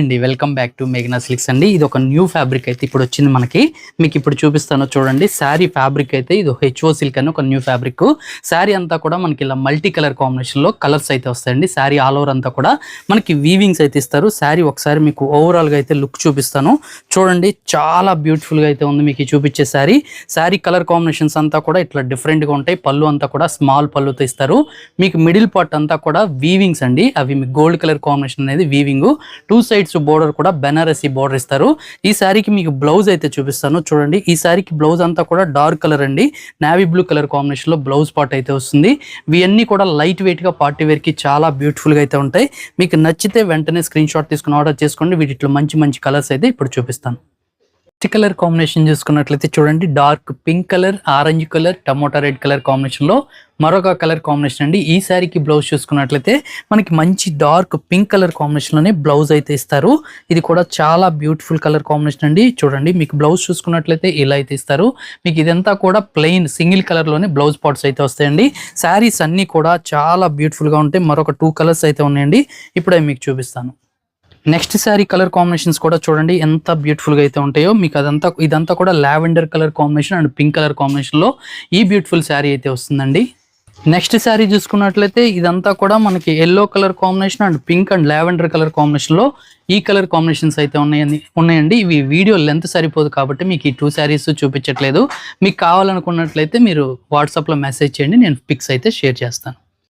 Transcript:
అండి welcome back to మేఘనా silks అండి. ఇది ఒక న్యూ ఫ్యాబ్రిక్ అయితే ఇప్పుడు వచ్చింది మనకి. మీకు ఇప్పుడు చూపిస్తాను చూడండి. శారీ ఫ్యాబ్రిక్ అయితే ఇది హెచ్ఓ సిల్క్ అని ఒక న్యూ ఫ్యాబ్రిక్. శారీ అంతా కూడా మనకి ఇలా మల్టీ కలర్ కాంబినేషన్ లో కలర్స్ అయితే వస్తాయండి. శారీ ఆల్ ఓవర్ అంతా కూడా మనకి వీవింగ్స్ అయితే ఇస్తారు. శారీ ఒకసారి మీకు ఓవరాల్ గా అయితే లుక్ చూపిస్తాను చూడండి. చాలా బ్యూటిఫుల్ గా అయితే ఉంది మీకు చూపించే శారీ. శారీ కలర్ కాంబినేషన్స్ అంతా కూడా ఇట్లా డిఫరెంట్ గా ఉంటాయి. పళ్ళు అంతా కూడా స్మాల్ పళ్ళుతో ఇస్తారు. మీకు మిడిల్ పార్ట్ అంతా కూడా వీవింగ్స్ అండి. అవి మీకు గోల్డ్ కలర్ కాంబినేషన్ అనేది వీవింగ్. టూ సైడ్స్ బోర్డర్ కూడా బెనారసీ బోర్డర్ ఇస్తారు. ఈ శారీకి మీకు బ్లౌజ్ అయితే చూపిస్తాను చూడండి. ఈ శారీకి బ్లౌజ్ అంతా కూడా డార్క్ కలర్ అండి. నేవీ బ్లూ కలర్ కాంబినేషన్ లో బ్లౌజ్ పార్ట్ అయితే వస్తుంది. ఇవన్నీ కూడా లైట్ వెయిట్ గా పార్టీ వేర్ కి చాలా బ్యూటిఫుల్ గా అయితే ఉంటాయి. మీకు నచ్చితే వెంటనే స్క్రీన్ షాట్ తీసుకుని ఆర్డర్ చేసుకోండి. వీటిలో మంచి మంచి కలర్స్ అయితే ఇప్పుడు చూపిస్తాను. కలర్ కాంబినేషన్ చూసుకున్నట్లయితే చూడండి. Dark pink colour, orange colour, tomato red colour combination లో మరొక కలర్ కాంబినేషన్ అండి. ఈ శారీకి బ్లౌజ్ చూసుకున్నట్లయితే మనకి మంచి డార్క్ పింక్ కలర్ కాంబినేషన్ లోనే బ్లౌజ్ అయితే ఇస్తారు. ఇది కూడా చాలా బ్యూటిఫుల్ కలర్ కాంబినేషన్ అండి. చూడండి మీకు బ్లౌజ్ చూసుకున్నట్లయితే ఇలా అయితే ఇస్తారు. మీకు ఇదంతా కూడా ప్లెయిన్ సింగిల్ కలర్ లోనే బ్లౌజ్ పార్ట్స్ అయితే వస్తాయండి. శారీస్ అన్ని కూడా చాలా బ్యూటిఫుల్ గా ఉంటాయి. మరొక 2 కలర్స్ అయితే ఉన్నాయండి. ఇప్పుడే మీకు చూపిస్తాను. నెక్స్ట్ శారీ కలర్ కాంబినేషన్స్ కూడా చూడండి ఎంత బ్యూటిఫుల్ గా అయితే ఉంటాయో. మీకు ఇదంతా కూడా lavender colour combination and pink colour combination లో ఈ బ్యూటిఫుల్ శారీ అయితే వస్తుందండి. నెక్స్ట్ శారీ చూసుకున్నట్లయితే ఇదంతా కూడా మనకి yellow colour combination and pink and lavender colour combination లో ఈ కలర్ కాంబినేషన్స్ అయితే ఉన్నాయండి. ఇవి వీడియో లెంత్ సరిపోదు కాబట్టి మీకు ఈ 2 శారీస్ చూపించట్లేదు. మీకు కావాలనుకున్నట్లయితే మీరు వాట్సాప్ లో మెసేజ్ చేయండి. నేను పిక్స్ అయితే షేర్ చేస్తాను.